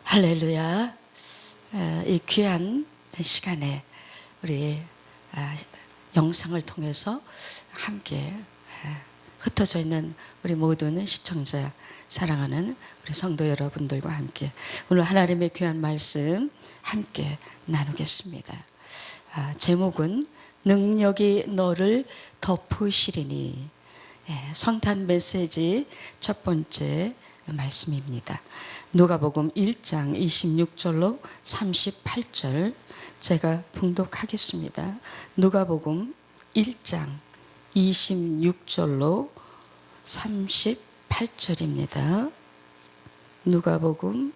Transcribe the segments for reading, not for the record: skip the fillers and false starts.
할렐루야. 이 귀한 시간에 우리 영상을 통해서 함께 흩어져 있는 우리 모든 시청자, 사랑하는 우리 성도 여러분들과 함께 오늘 하나님의 귀한 말씀 함께 나누겠습니다. 제목은 능력이 너를 덮으시리니. 성탄 메시지 첫 번째 말씀입니다. 누가복음 1장 26절로 38절 제가 봉독하겠습니다. 누가복음 1장 26절로 38절입니다. 누가복음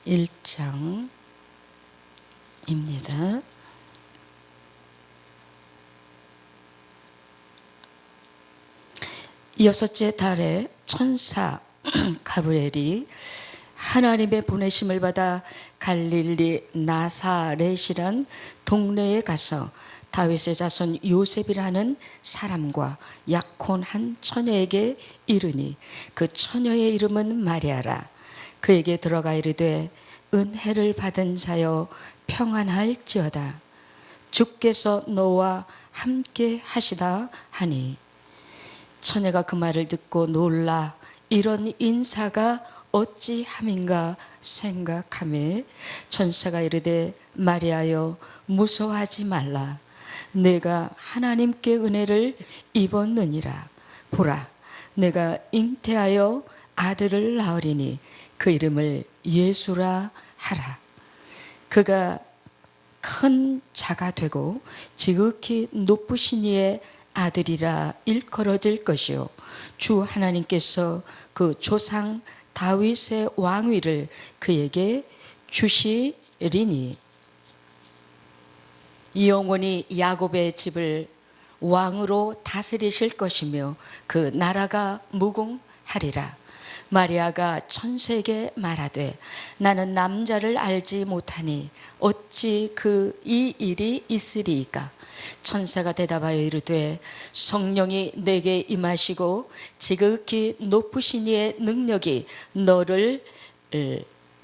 1장입니다. 여섯째 달에 천사 가브리엘이 하나님의 보내심을 받아 갈릴리 나사렛이란 동네에 가서 다윗의 자손 요셉이라는 사람과 약혼 한 처녀에게 이르니 그 처녀의 이름은 마리아라. 그에게 들어가 이르되 은혜를 받은 자여 평안할지어다. 주께서 너와 함께 하시다 하니 처녀가 그 말을 듣고 놀라 이런 인사가 어찌함인가 생각하며 천사가 이르되 마리아여 무서워하지 말라. 내가 하나님께 은혜를 입었느니라. 보라, 내가 잉태하여 아들을 낳으리니 그 이름을 예수라 하라. 그가 큰 자가 되고 지극히 높으신 이의 아들이라 일컬어질 것이요 주 하나님께서 그 조상 다윗의 왕위를 그에게 주시리니 영원히 야곱의 집을 왕으로 다스리실 것이며 그 나라가 무궁하리라. 마리아가 천사에게 말하되 나는 남자를 알지 못하니 어찌 이 일이 있으리이까. 천사가 대답하여 이르되 성령이 내게 임하시고 지극히 높으신 이의 능력이 너를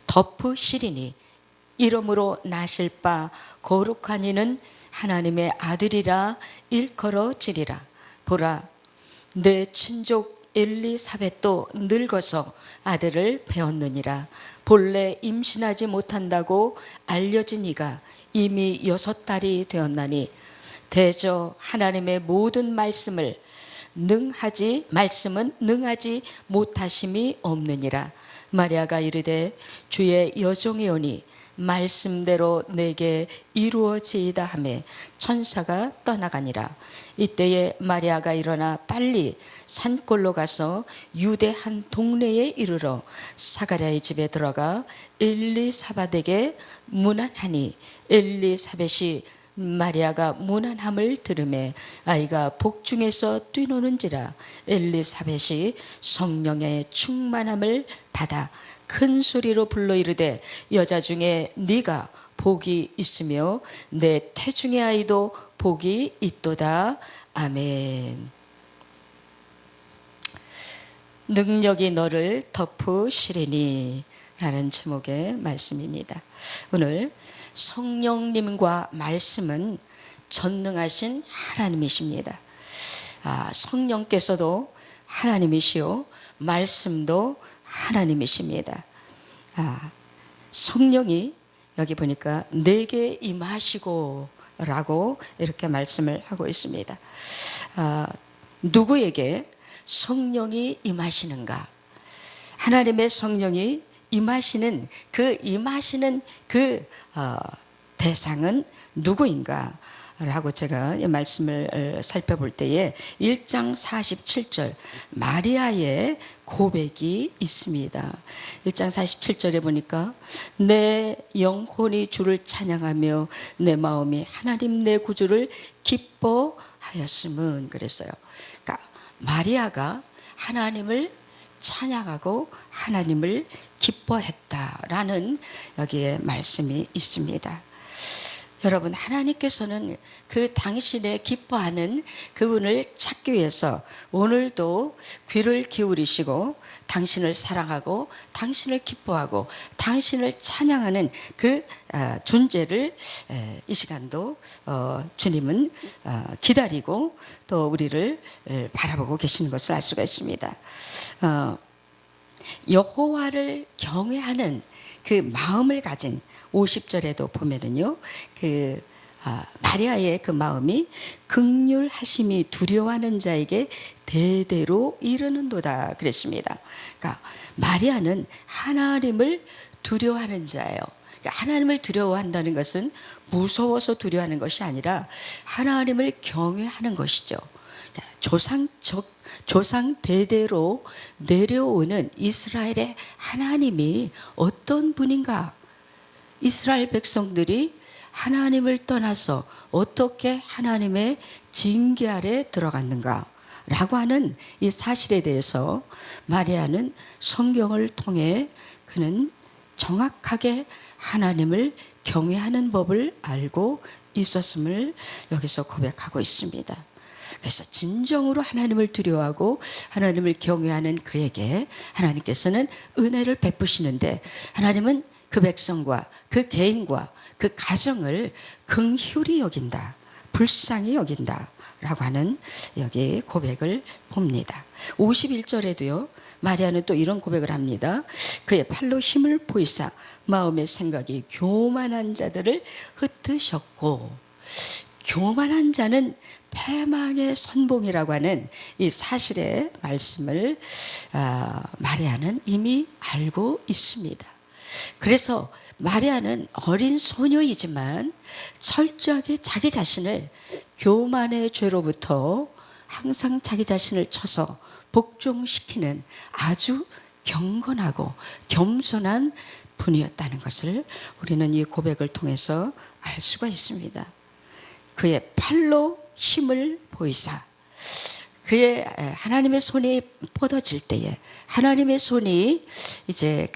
덮으시리니 이러므로 나실 바 거룩한 이는 하나님의 아들이라 일컬어지리라. 보라, 내 친족 엘리사벳도 늙어서 아들을 배었느니라. 본래 임신하지 못한다고 알려진 이가 이미 6달이 되었나니 대저 하나님의 모든 말씀은 능하지 못하심이 없느니라. 마리아가 이르되 주의 여종이오니 말씀대로 내게 이루어지이다 하매 천사가 떠나가니라. 이때에 마리아가 일어나 빨리 산골로 가서 유대 한 동네에 이르러 사가랴의 집에 들어가 엘리사벳에게 문안하니 엘리사벳이 마리아가 문안함을 들으매 아이가 복중에서 뛰노는지라. 엘리사벳이 성령의 충만함을 받아 큰 소리로 불러 이르되 여자 중에 네가 복이 있으며 내 태중의 아이도 복이 있도다. 아멘. 능력이 너를 덮으시리니 라는 제목의 말씀입니다. 오늘 성령님과 말씀은 전능하신 하나님이십니다. 성령께서도 하나님이시요 말씀도 하나님이십니다. 성령이 여기 보니까 내게 임하시고 라고 이렇게 말씀을 하고 있습니다. 누구에게 성령이 임하시는가? 하나님의 성령이 임하시는 그 대상은 누구인가? 라고 제가 이 말씀을 살펴볼 때에 1장 47절 마리아의 고백이 있습니다. 1장 47절에 보니까 내 영혼이 주를 찬양하며 내 마음이 하나님 내 구주를 기뻐하였음은 그랬어요. 그러니까 마리아가 하나님을 찬양하고 하나님을 기뻐했다라는 여기에 말씀이 있습니다. 여러분, 하나님께서는 그 당신의 기뻐하는 그분을 찾기 위해서 오늘도 귀를 기울이시고 당신을 사랑하고 당신을 기뻐하고 당신을 찬양하는 그 존재를 이 시간도 주님은 기다리고 또 우리를 바라보고 계시는 것을 알 수가 있습니다. 여호와를 경외하는 그 마음을 가진 50절에도 보면은요, 마리아의 그 마음이 긍휼하심이 두려워하는 자에게 대대로 이르는도다 그랬습니다. 그러니까 마리아는 하나님을 두려워하는 자예요. 그러니까 하나님을 두려워한다는 것은 무서워서 두려워하는 것이 아니라 하나님을 경외하는 것이죠. 조상 대대로 내려오는 이스라엘의 하나님이 어떤 분인가? 이스라엘 백성들이 하나님을 떠나서 어떻게 하나님의 징계 아래 들어갔는가 라고 하는 이 사실에 대해서 마리아는 성경을 통해 그는 정확하게 하나님을 경외하는 법을 알고 있었음을 여기서 고백하고 있습니다. 그래서 진정으로 하나님을 두려워하고 하나님을 경외하는 그에게 하나님께서는 은혜를 베푸시는데, 하나님은 그 백성과 그 개인과 그 가정을 긍휼히 여긴다, 불쌍히 여긴다 라고 하는 여기 고백을 봅니다. 51절에도요 마리아는 또 이런 고백을 합니다. 그의 팔로 힘을 보이사 마음의 생각이 교만한 자들을 흩으셨고, 교만한 자는 패망의 선봉이라고 하는 이 사실의 말씀을 마리아는 이미 알고 있습니다. 그래서 마리아는 어린 소녀이지만 철저하게 자기 자신을 교만의 죄로부터 항상 자기 자신을 쳐서 복종시키는 아주 경건하고 겸손한 분이었다는 것을 우리는 이 고백을 통해서 알 수가 있습니다. 그의 팔로 힘을 보이사, 그의 하나님의 손이 뻗어질 때에, 하나님의 손이 이제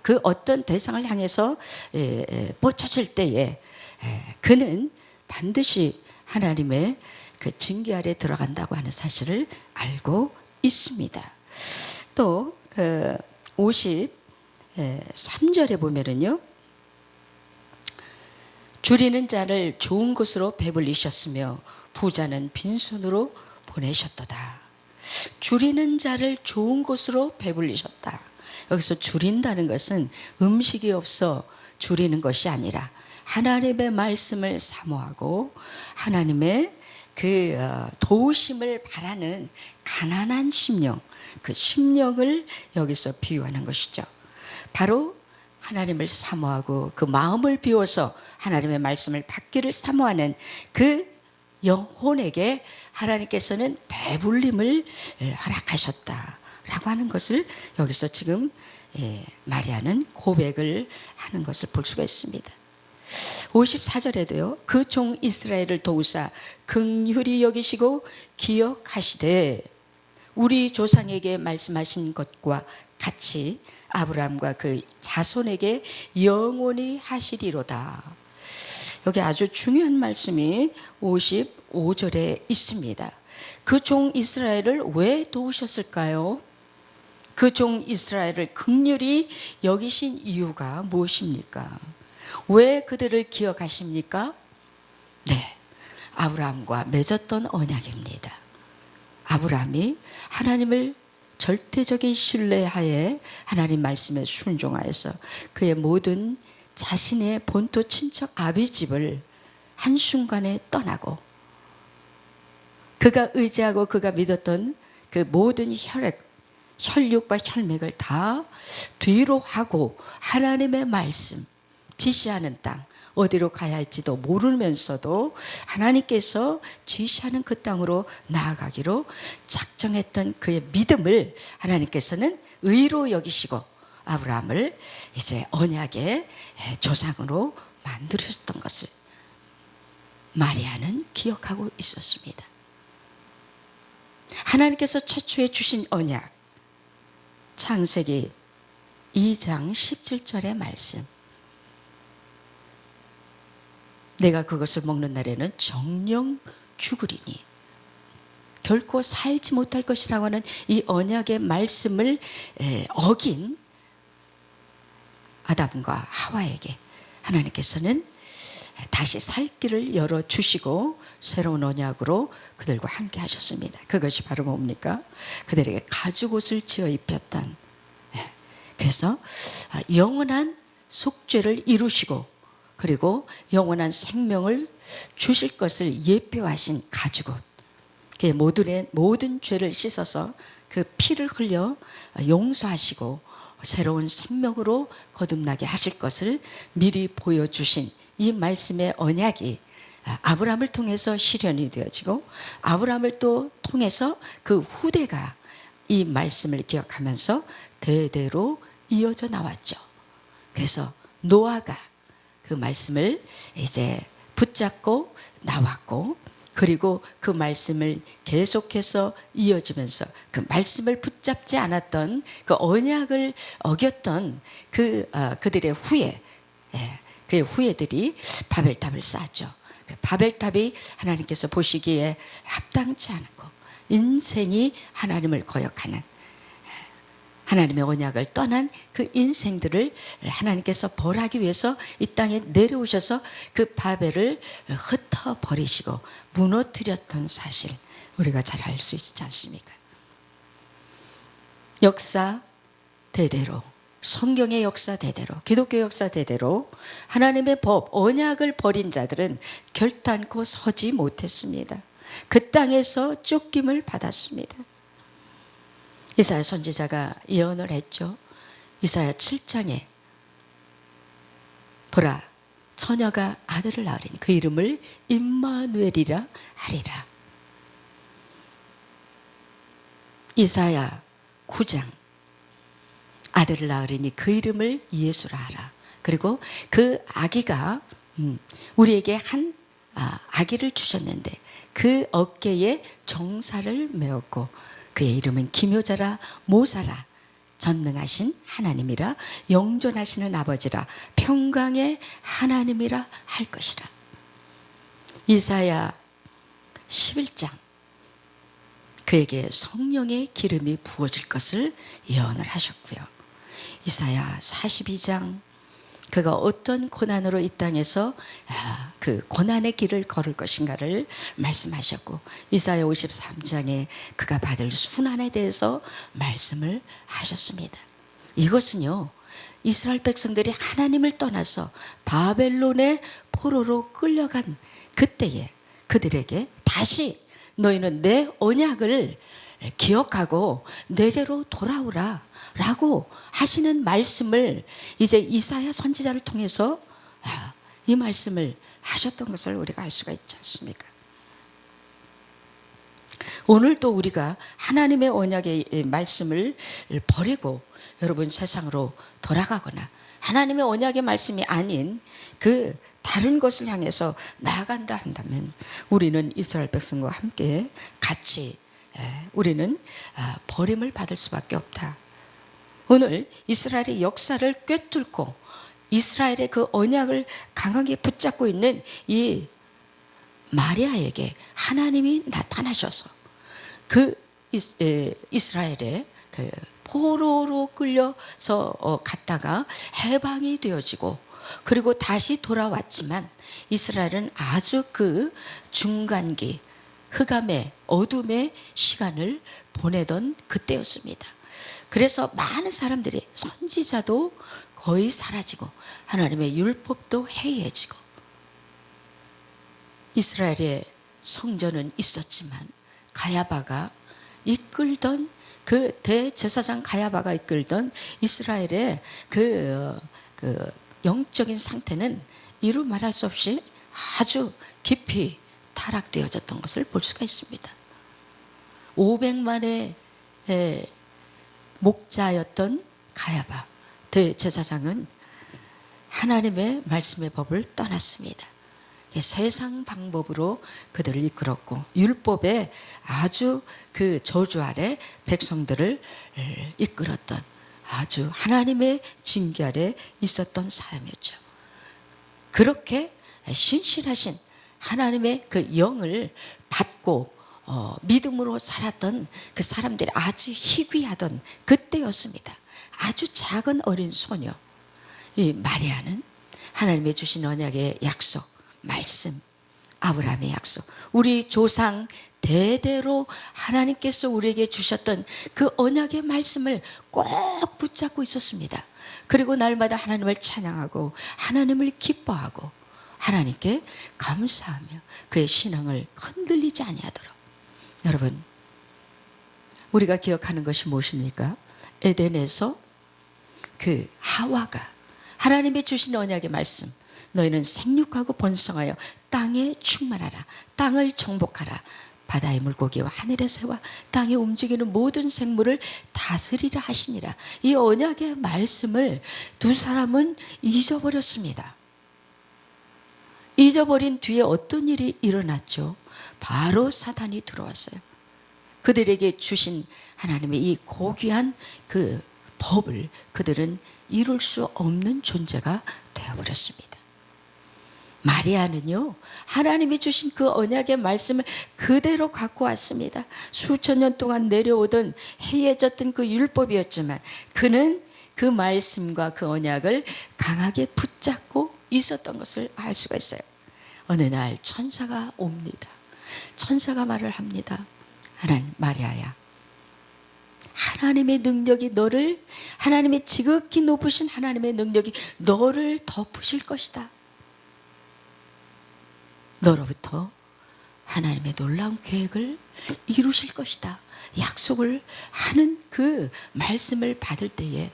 그 어떤 대상을 향해서 뻗쳐질 때에 그는 반드시 하나님의 그 징계 아래 들어간다고 하는 사실을 알고 있습니다. 또 53절에 보면은요, 줄이는 자를 좋은 곳으로 배불리셨으며 부자는 빈손으로 보내셨도다. 줄이는 자를 좋은 곳으로 배불리셨다. 여기서 줄인다는 것은 음식이 없어 줄이는 것이 아니라 하나님의 말씀을 사모하고 하나님의 그 도우심을 바라는 가난한 심령, 그 심령을 여기서 비유하는 것이죠. 바로 하나님을 사모하고 그 마음을 비워서 하나님의 말씀을 받기를 사모하는 그 영혼에게 하나님께서는 배불림을 허락하셨다라고 하는 것을 여기서 지금 마리아는 고백을 하는 것을 볼 수가 있습니다. 54절에도요 그 종 이스라엘을 도우사 긍휼히 여기시고 기억하시되 우리 조상에게 말씀하신 것과 같이 아브라함과 그 자손에게 영원히 하시리로다. 여기 아주 중요한 말씀이 55절에 있습니다. 그 종 이스라엘을 왜 도우셨을까요? 그 종 이스라엘을 긍휼히 여기신 이유가 무엇입니까? 왜 그들을 기억하십니까? 네, 아브라함과 맺었던 언약입니다. 아브라함이 하나님을 절대적인 신뢰하에 하나님 말씀에 순종하여서 그의 모든 자신의 본토 친척 아비집을 한순간에 떠나고 그가 의지하고 그가 믿었던 그 모든 혈육과 혈맥을 다 뒤로 하고 하나님의 말씀, 지시하는 땅, 어디로 가야 할지도 모르면서도 하나님께서 지시하는 그 땅으로 나아가기로 작정했던 그의 믿음을 하나님께서는 의로 여기시고 아브라함을 이제 언약의 조상으로 만들으셨던 것을 마리아는 기억하고 있었습니다. 하나님께서 최초에 주신 언약, 창세기 2장 17절의 말씀, 내가 그것을 먹는 날에는 정령 죽으리니. 결코 살지 못할 것이라고 하는 이 언약의 말씀을 어긴 아담과 하와에게 하나님께서는 다시 살 길을 열어주시고 새로운 언약으로 그들과 함께 하셨습니다. 그것이 바로 뭡니까? 그들에게 가죽옷을 지어 입혔던, 그래서 영원한 속죄를 이루시고 그리고 영원한 생명을 주실 것을 예표하신 가죽옷, 모든 죄를 씻어서 그 피를 흘려 용서하시고 새로운 생명으로 거듭나게 하실 것을 미리 보여주신 이 말씀의 언약이 아브라함을 통해서 실현이 되어지고, 아브라함을 또 통해서 그 후대가 이 말씀을 기억하면서 대대로 이어져 나왔죠. 그래서 노아가 그 말씀을 이제 붙잡고 나왔고, 그리고 그 말씀을 계속해서 이어지면서 그 말씀을 붙잡지 않았던, 그 언약을 어겼던 그들의 후예, 그 후예들이 바벨탑을 쌓았죠. 그 바벨탑이 하나님께서 보시기에 합당치 않고 인생이 하나님을 거역하는, 하나님의 언약을 떠난 그 인생들을 하나님께서 벌하기 위해서 이 땅에 내려오셔서 그 바벨을 흩어버리시고 무너뜨렸던 사실, 우리가 잘 알 수 있지 않습니까? 역사 대대로, 성경의 역사 대대로, 기독교 역사 대대로 하나님의 법, 언약을 버린 자들은 결단코 서지 못했습니다. 그 땅에서 쫓김을 받았습니다. 이사야 선지자가 예언을 했죠. 이사야 7장에 보라, 처녀가 아들을 낳으리니 그 이름을 임마누엘이라 하리라. 이사야 9장, 아들을 낳으리니 그 이름을 예수라 하라. 그리고 그 아기가 우리에게 한 아기를 주셨는데 그 어깨에 정사를 메었고 그의 이름은 기묘자라 모사라, 전능하신 하나님이라, 영존하시는 아버지라, 평강의 하나님이라 할 것이라. 이사야 11장, 그에게 성령의 기름이 부어질 것을 예언을 하셨고요. 이사야 42장, 그가 어떤 고난으로 이 땅에서 그 고난의 길을 걸을 것인가를 말씀하셨고, 이사야 53장에 그가 받을 순환에 대해서 말씀을 하셨습니다. 이것은요, 이스라엘 백성들이 하나님을 떠나서 바벨론의 포로로 끌려간 그때에 그들에게 다시 너희는 내 언약을 기억하고 내게로 돌아오라 라고 하시는 말씀을 이제 이사야 선지자를 통해서 이 말씀을 하셨던 것을 우리가 알 수가 있지 않습니까? 오늘도 우리가 하나님의 언약의 말씀을 버리고 여러분 세상으로 돌아가거나 하나님의 언약의 말씀이 아닌 그 다른 것을 향해서 나아간다 한다면 우리는 이스라엘 백성과 함께 같이 우리는 버림을 받을 수밖에 없다. 오늘 이스라엘의 역사를 꿰뚫고 이스라엘의 그 언약을 강하게 붙잡고 있는 이 마리아에게 하나님이 나타나셔서 그 이스라엘의 그 포로로 끌려서 갔다가 해방이 되어지고 그리고 다시 돌아왔지만 이스라엘은 아주 그 중간기, 흑암의 어둠의 시간을 보내던 그때였습니다. 그래서 많은 사람들이, 선지자도 거의 사라지고 하나님의 율법도 해이해지고, 이스라엘의 성전은 있었지만 가야바가 이끌던 그 대제사장 가야바가 이끌던 이스라엘의 그 영적인 상태는 이루 말할 수 없이 아주 깊이 타락되어졌던 것을 볼 수가 있습니다. 500만의 목자였던 가야바 대제사장은 하나님의 말씀의 법을 떠났습니다. 세상 방법으로 그들을 이끌었고 율법에 아주 그 저주 아래 백성들을 이끌었던 아주 하나님의 징계 아래 있었던 사람이었죠. 그렇게 신실하신 하나님의 그 영을 받고 믿음으로 살았던 그 사람들이 아주 희귀하던 그때였습니다. 아주 작은 어린 소녀, 이 마리아는 하나님의 주신 언약의 약속, 말씀, 아브라함의 약속, 우리 조상 대대로 하나님께서 우리에게 주셨던 그 언약의 말씀을 꼭 붙잡고 있었습니다. 그리고 날마다 하나님을 찬양하고 하나님을 기뻐하고 하나님께 감사하며 그의 신앙을 흔들리지 아니하도록. 여러분, 우리가 기억하는 것이 무엇입니까? 에덴에서 그 하와가 하나님의 주신 언약의 말씀, 너희는 생육하고 번성하여 땅에 충만하라, 땅을 정복하라, 바다의 물고기와 하늘의 새와 땅에 움직이는 모든 생물을 다스리라 하시니라. 이 언약의 말씀을 두 사람은 잊어버렸습니다. 잊어버린 뒤에 어떤 일이 일어났죠? 바로 사단이 들어왔어요. 그들에게 주신 하나님의 이 고귀한 그 법을 그들은 이룰 수 없는 존재가 되어버렸습니다. 마리아는요, 하나님이 주신 그 언약의 말씀을 그대로 갖고 왔습니다. 수천 년 동안 내려오던 해이해졌던 그 율법이었지만 그는 그 말씀과 그 언약을 강하게 붙잡고 있었던 것을 알 수가 있어요. 어느 날 천사가 옵니다. 천사가 말을 합니다. 하나님, 마리아야, 하나님의 능력이 너를, 하나님의 지극히 높으신 하나님의 능력이 너를 덮으실 것이다. 너로부터 하나님의 놀라운 계획을 이루실 것이다. 약속을 하는 그 말씀을 받을 때에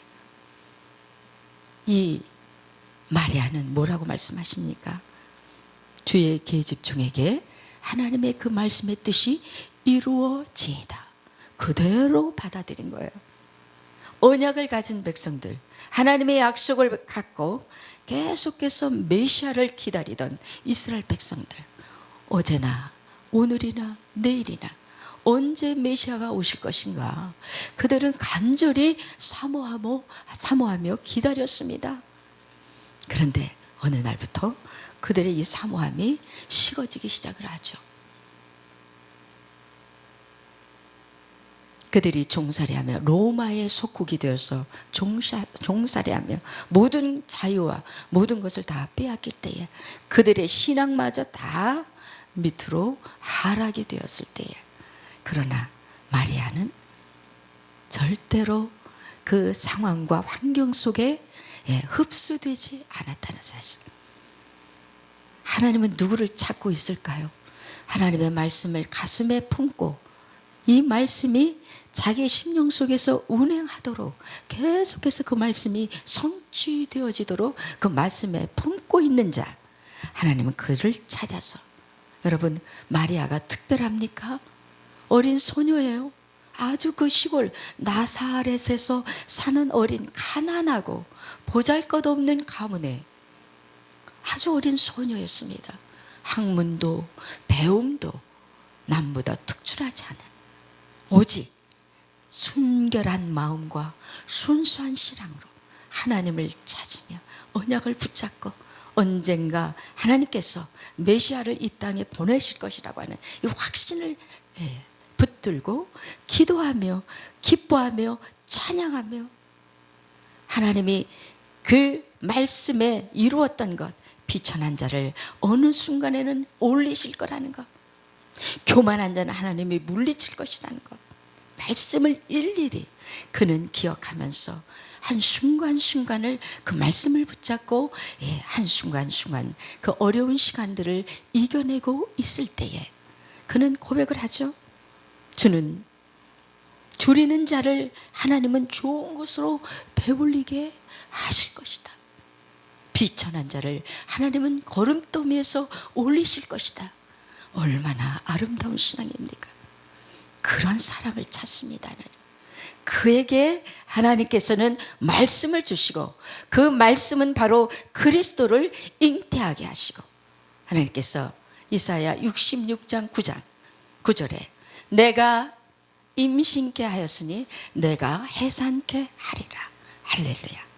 이 마리아는 뭐라고 말씀하십니까? 주의 계집종에게 하나님의 그 말씀의 뜻이 이루어지이다. 그대로 받아들인 거예요. 언약을 가진 백성들, 하나님의 약속을 갖고 계속해서 메시아를 기다리던 이스라엘 백성들, 어제나 오늘이나 내일이나 언제 메시아가 오실 것인가, 그들은 간절히 사모하며 기다렸습니다. 그런데 어느 날부터 그들의 이 사모함이 식어지기 시작을 하죠. 그들이 종살이하며 로마의 속국이 되어서 종살이하며 모든 자유와 모든 것을 다 빼앗길 때에, 그들의 신앙마저 다 밑으로 하락이 되었을 때에, 그러나 마리아는 절대로 그 상황과 환경 속에 흡수되지 않았다는 사실. 하나님은 누구를 찾고 있을까요? 하나님의 말씀을 가슴에 품고 이 말씀이 자기 심령 속에서 운행하도록, 계속해서 그 말씀이 성취되어지도록 그 말씀에 품고 있는 자, 하나님은 그를 찾아서. 여러분, 마리아가 특별합니까? 어린 소녀예요. 아주 그 시골 나사렛에서 사는 어린 가난하고 보잘것없는 가문에 아주 어린 소녀였습니다. 학문도 배움도 남보다 특출하지 않은, 오직 순결한 마음과 순수한 신앙으로 하나님을 찾으며 언약을 붙잡고 언젠가 하나님께서 메시아를 이 땅에 보내실 것이라고 하는 이 확신을 붙들고 기도하며 기뻐하며 찬양하며, 하나님이 그 말씀에 이루었던 것, 비천한 자를 어느 순간에는 올리실 거라는 것, 교만한 자는 하나님이 물리칠 것이라는 것, 말씀을 일일이 그는 기억하면서 한순간순간을 그 말씀을 붙잡고 한순간순간 그 어려운 시간들을 이겨내고 있을 때에 그는 고백을 하죠. 주는 줄이는 자를 하나님은 좋은 것으로 배불리게 하실 것이다. 비천한 자를 하나님은 거름더미에서 올리실 것이다. 얼마나 아름다운 신앙입니까? 그런 사람을 찾습니다. 그에게 하나님께서는 말씀을 주시고, 그 말씀은 바로 그리스도를 잉태하게 하시고, 하나님께서 이사야 66장 9절에 내가 임신케 하였으니 내가 해산케 하리라. 할렐루야.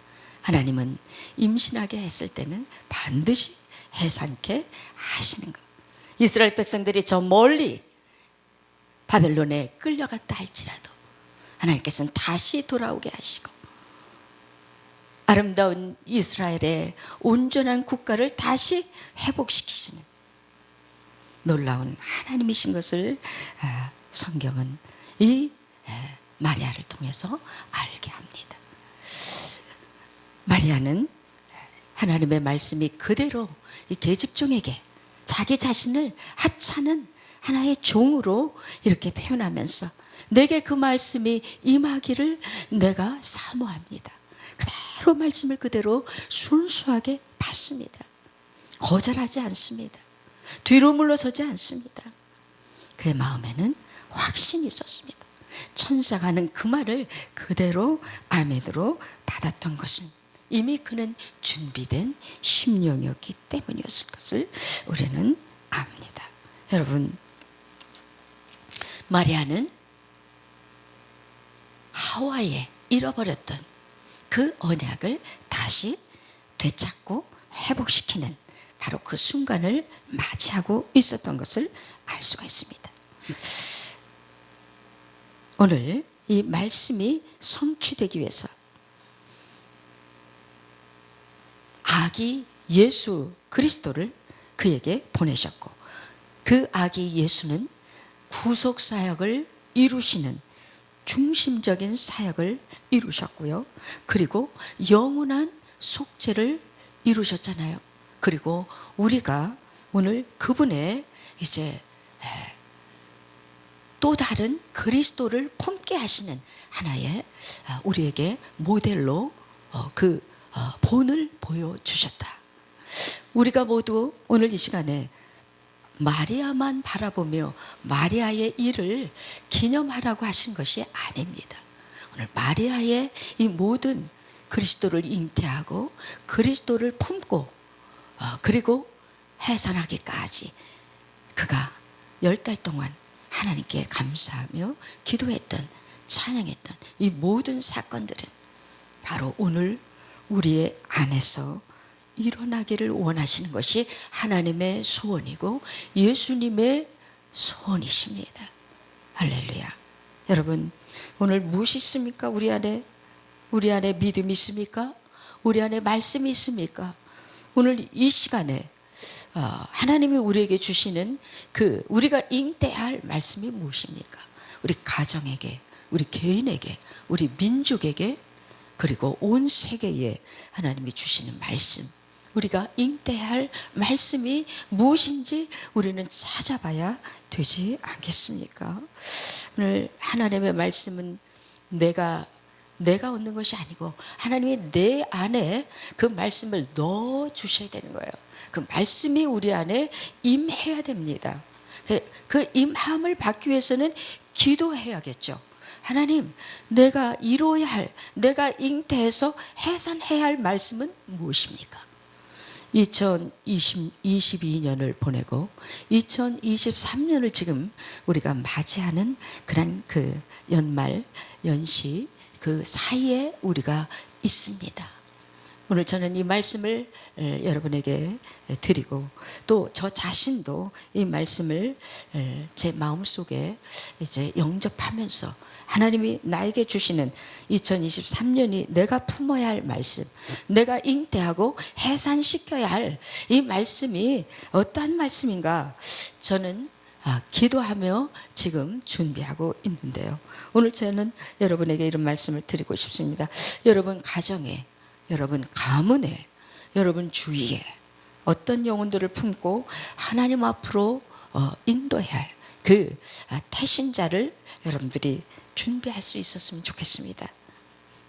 하나님은 임신하게 했을 때는 반드시 해산케 하시는 것. 이스라엘 백성들이 저 멀리 바벨론에 끌려갔다 할지라도 하나님께서는 다시 돌아오게 하시고 아름다운 이스라엘의 온전한 국가를 다시 회복시키시는 놀라운 하나님이신 것을 성경은 이 마리아를 통해서 알게 합니다. 마리아는 하나님의 말씀이 그대로 이 계집종에게 자기 자신을 하찮은 하나의 종으로 이렇게 표현하면서 내게 그 말씀이 임하기를 내가 사모합니다. 그대로 말씀을 그대로 순수하게 받습니다. 거절하지 않습니다. 뒤로 물러서지 않습니다. 그의 마음에는 확신이 있었습니다. 천사가 하는 그 말을 그대로 아멘으로 받았던 것은 이미 그는 준비된 심령이었기 때문이었을 것을 우리는 압니다. 여러분, 마리아는 하와에 잃어버렸던 그 언약을 다시 되찾고 회복시키는 바로 그 순간을 맞이하고 있었던 것을 알 수가 있습니다. 오늘 이 말씀이 성취되기 위해서 아기 예수 그리스도를 그에게 보내셨고 그 아기 예수는 구속 사역을 이루시는 중심적인 사역을 이루셨고요. 그리고 영원한 속죄를 이루셨잖아요. 그리고 우리가 오늘 그분의 이제 또 다른 그리스도를 품게 하시는 하나의 우리에게 모델로 그 본을 보여주셨다. 우리가 모두 오늘 이 시간에 마리아만 바라보며 마리아의 일을 기념하라고 하신 것이 아닙니다. 오늘 마리아의 이 모든 그리스도를 잉태하고 그리스도를 품고 그리고 해산하기까지 그가 10달 동안 하나님께 감사하며 기도했던 찬양했던 이 모든 사건들은 바로 오늘 우리의 안에서 일어나기를 원하시는 것이 하나님의 소원이고 예수님의 소원이십니다. 할렐루야. 여러분, 오늘 무엇이 있습니까? 우리 안에 믿음이 있습니까? 우리 안에 말씀이 있습니까? 오늘 이 시간에 하나님이 우리에게 주시는 그 우리가 잉태할 말씀이 무엇입니까? 우리 가정에게, 우리 개인에게, 우리 민족에게, 그리고 온 세계에 하나님이 주시는 말씀, 우리가 잉태할 말씀이 무엇인지 우리는 찾아봐야 되지 않겠습니까? 오늘 하나님의 말씀은 내가 얻는 것이 아니고 하나님이 내 안에 그 말씀을 넣어 주셔야 되는 거예요. 그 말씀이 우리 안에 임해야 됩니다. 그 임함을 받기 위해서는 기도해야겠죠. 하나님, 내가 이루어야 할, 내가 잉태해서 해산해야 할 말씀은 무엇입니까? 2022년을 보내고 2023년을 지금 우리가 맞이하는 그런 그 연말, 연시 그 사이에 우리가 있습니다. 오늘 저는 이 말씀을 여러분에게 드리고 또 저 자신도 이 말씀을 제 마음속에 이제 영접하면서 하나님이 나에게 주시는 2023년이 내가 품어야 할 말씀, 내가 잉태하고 해산시켜야 할 이 말씀이 어떠한 말씀인가 저는 기도하며 지금 준비하고 있는데요. 오늘 저는 여러분에게 이런 말씀을 드리고 싶습니다. 여러분 가정에, 여러분 가문에, 여러분 주위에 어떤 영혼들을 품고 하나님 앞으로 인도해야 할 그 태신자를 여러분들이 준비할 수 있었으면 좋겠습니다.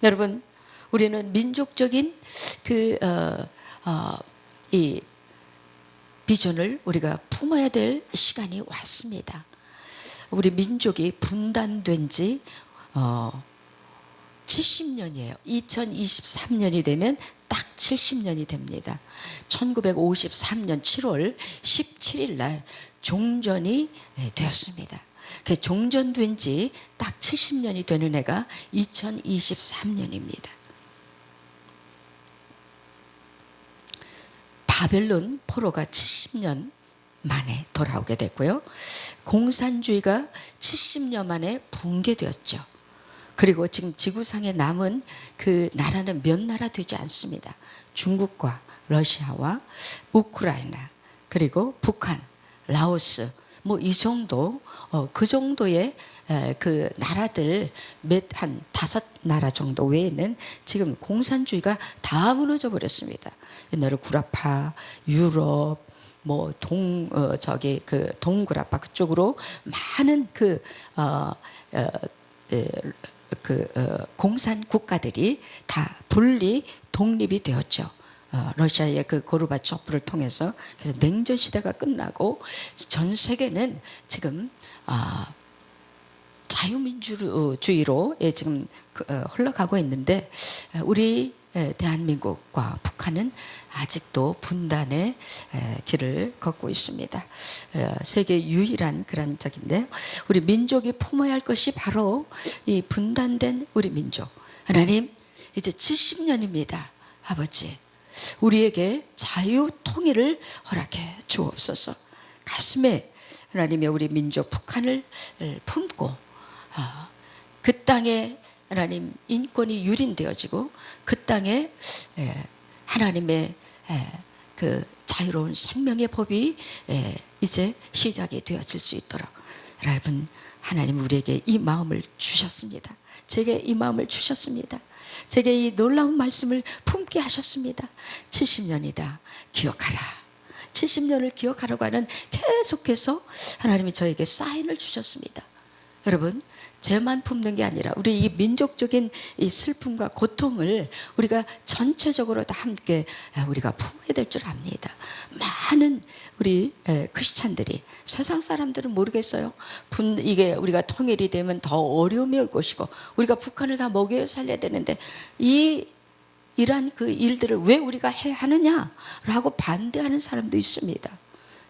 여러분, 우리는 민족적인 이 비전을 우리가 품어야 될 시간이 왔습니다. 우리 민족이 분단된 지 70년이에요. 2023년이 되면 딱 70년이 됩니다. 1953년 7월 17일 날 종전이 되었습니다. 그 종전된 지 딱 70년이 되는 해가 2023년입니다. 바벨론 포로가 70년 만에 돌아오게 됐고요. 공산주의가 70년 만에 붕괴되었죠. 그리고 지금 지구상에 남은 그 나라는 몇 나라 되지 않습니다. 중국과 러시아와 우크라이나, 그리고 북한, 라오스, 뭐 이 정도, 그 정도의 그 나라들 한 5나라 정도 외에는 지금 공산주의가 다 무너져 버렸습니다. 옛날에 구라파, 유럽, 뭐 동구라파 그쪽으로 많은 공산 국가들이 다 분리 독립이 되었죠. 러시아의 그 고르바초프를 통해서. 그래서 냉전 시대가 끝나고 전 세계는 지금 자유민주주의로 지금 흘러가고 있는데, 우리 대한민국과 북한은 아직도 분단의 길을 걷고 있습니다. 세계 유일한 그런 적인데, 우리 민족이 품어야 할 것이 바로 이 분단된 우리 민족. 하나님, 이제 70년입니다. 아버지, 우리에게 자유 통일을 허락해 주옵소서. 가슴에 하나님의 우리 민족 북한을 품고 그 땅에 하나님 인권이 유린되어지고 그 땅에 하나님의 그 자유로운 생명의 법이 이제 시작이 되어질 수 있도록, 여러분, 하나님 우리에게 이 마음을 주셨습니다. 제게 이 마음을 주셨습니다. 제게 이 놀라운 말씀을 품게 하셨습니다. 70년이다. 기억하라. 70년을 기억하라고 하는 계속해서 하나님이 저에게 사인을 주셨습니다. 여러분, 죄만 품는 게 아니라 우리 이 민족적인 이 슬픔과 고통을 우리가 전체적으로 다 함께 우리가 품어야 될 줄 압니다. 많은 우리 크리스찬들이, 세상 사람들은 모르겠어요. 이게 우리가 통일이 되면 더 어려움이 올 것이고 우리가 북한을 다 먹여 살려야 되는데 이러한 그 일들을 왜 우리가 해야 하느냐라고 반대하는 사람도 있습니다.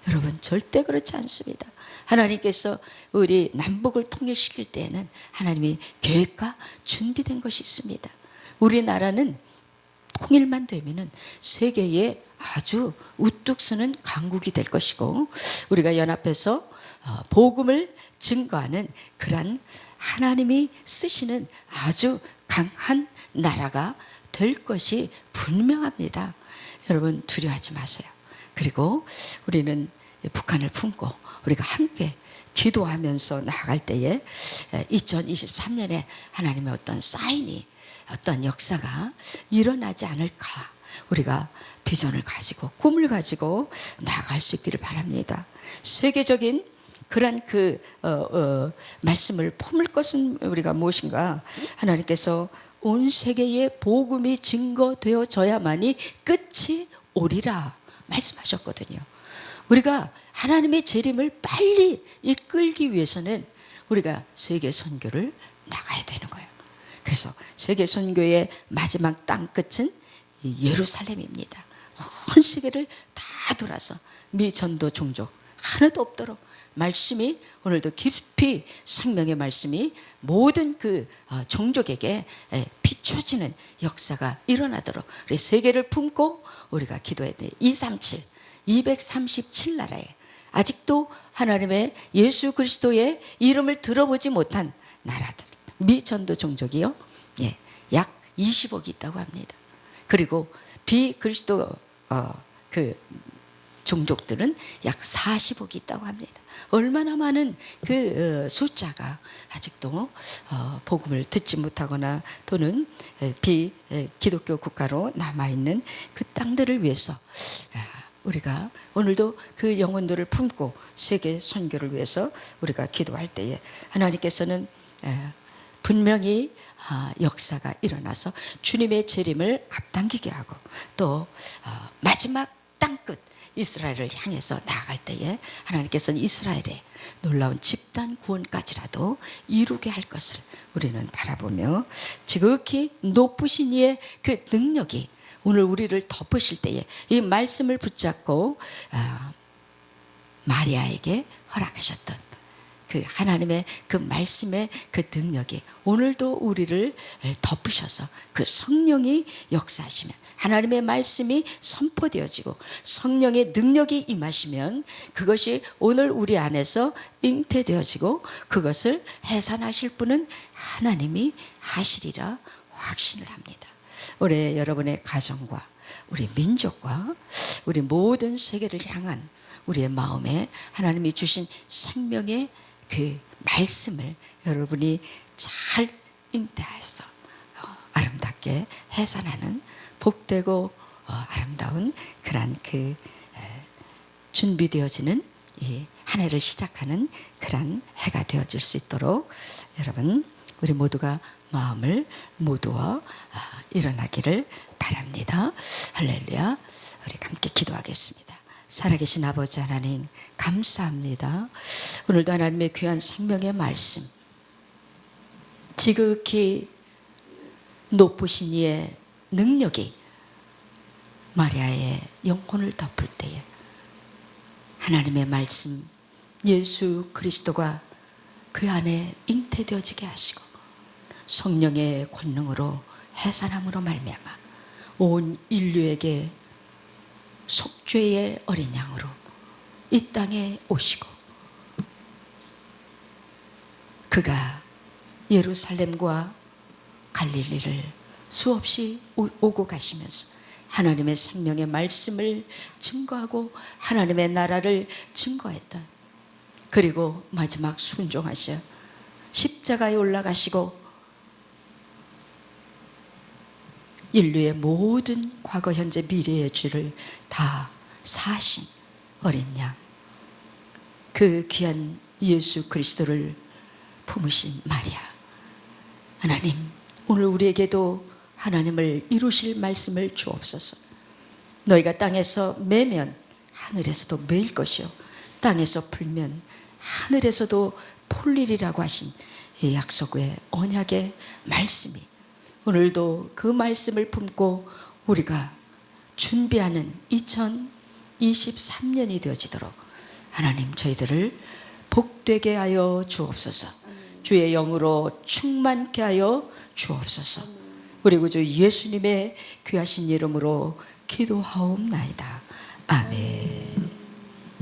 여러분, 절대 그렇지 않습니다. 하나님께서 우리 남북을 통일시킬 때에는 하나님이 계획과 준비된 것이 있습니다. 우리나라는 통일만 되면은 세계에 아주 우뚝 서는 강국이 될 것이고, 우리가 연합해서 복음을 증거하는 그러한 하나님이 쓰시는 아주 강한 나라가 될 것이 분명합니다. 여러분, 두려워하지 마세요. 그리고 우리는 북한을 품고 우리가 함께 기도하면서 나아갈 때에 2023년에 하나님의 어떤 사인이, 어떤 역사가 일어나지 않을까, 우리가 비전을 가지고 꿈을 가지고 나아갈 수 있기를 바랍니다. 세계적인 그런 말씀을 품을 것은 우리가 무엇인가? 하나님께서 온 세계에 복음이 증거되어져야만이 끝이 오리라 말씀하셨거든요. 우리가 하나님의 재림을 빨리 이끌기 위해서는 우리가 세계 선교를 나가야 되는 거예요. 그래서 세계 선교의 마지막 땅끝은 예루살렘입니다. 온 세계를 다 돌아서 미전도 종족 하나도 없도록 말씀이 오늘도 깊이, 생명의 말씀이 모든 그 종족에게 비춰지는 역사가 일어나도록 우리 세계를 품고 우리가 기도해야 돼요. 237나라에 아직도 하나님의 예수 그리스도의 이름을 들어보지 못한 나라들, 미전도 종족이요, 약 20억이 있다고 합니다. 그리고 비그리스도 그 종족들은 약 40억이 있다고 합니다. 얼마나 많은 그 숫자가 아직도 복음을 듣지 못하거나 또는 비기독교 국가로 남아있는 그 땅들을 위해서 우리가 오늘도 그 영혼들을 품고 세계 선교를 위해서 우리가 기도할 때에 하나님께서는 분명히 역사가 일어나서 주님의 재림을 앞당기게 하고 또 마지막 땅끝 이스라엘을 향해서 나아갈 때에 하나님께서는 이스라엘의 놀라운 집단 구원까지라도 이루게 할 것을 우리는 바라보며, 지극히 높으신 이의 그 능력이 오늘 우리를 덮으실 때에 이 말씀을 붙잡고 마리아에게 허락하셨던 그 하나님의 그 말씀의 그 능력이 오늘도 우리를 덮으셔서 그 성령이 역사하시면 하나님의 말씀이 선포되어지고 성령의 능력이 임하시면 그것이 오늘 우리 안에서 잉태되어지고 그것을 해산하실 분은 하나님이 하시리라 확신을 합니다. 올해 여러분의 가정과 우리 민족과 우리 모든 세계를 향한 우리의 마음에 하나님이 주신 생명의 그 말씀을 여러분이 잘 잉태해서 아름답게 해산하는 복되고 아름다운 그러한 그 준비되어지는 이 한 해를 시작하는 그러한 해가 되어질 수 있도록 여러분 우리 모두가 마음을 모두어 일어나기를 바랍니다. 할렐루야. 우리 함께 기도하겠습니다. 살아계신 아버지 하나님 감사합니다. 오늘도 하나님의 귀한 생명의 말씀 지극히 높으신 이의 능력이 마리아의 영혼을 덮을 때에 하나님의 말씀 예수 그리스도가 그 안에 잉태되어지게 하시고 성령의 권능으로 해산함으로 말미암아 온 인류에게 속죄의 어린 양으로 이 땅에 오시고 그가 예루살렘과 갈릴리를 수없이 오고 가시면서 하나님의 생명의 말씀을 증거하고 하나님의 나라를 증거했던 그리고 마지막 순종하셔 십자가에 올라가시고 인류의 모든 과거 현재 미래의 죄를 다 사하신 어린 양 그 귀한 예수 그리스도를 품으신 마리아 하나님 오늘 우리에게도 하나님을 이루실 말씀을 주옵소서. 너희가 땅에서 매면 하늘에서도 매일 것이요 땅에서 풀면 하늘에서도 풀리리라고 하신 이 약속의 언약의 말씀이 오늘도 그 말씀을 품고 우리가 준비하는 2023년이 되어지도록 하나님 저희들을 복되게 하여 주옵소서. 주의 영으로 충만케 하여 주옵소서. 우리 구주 예수님의 귀하신 이름으로 기도하옵나이다. 아멘.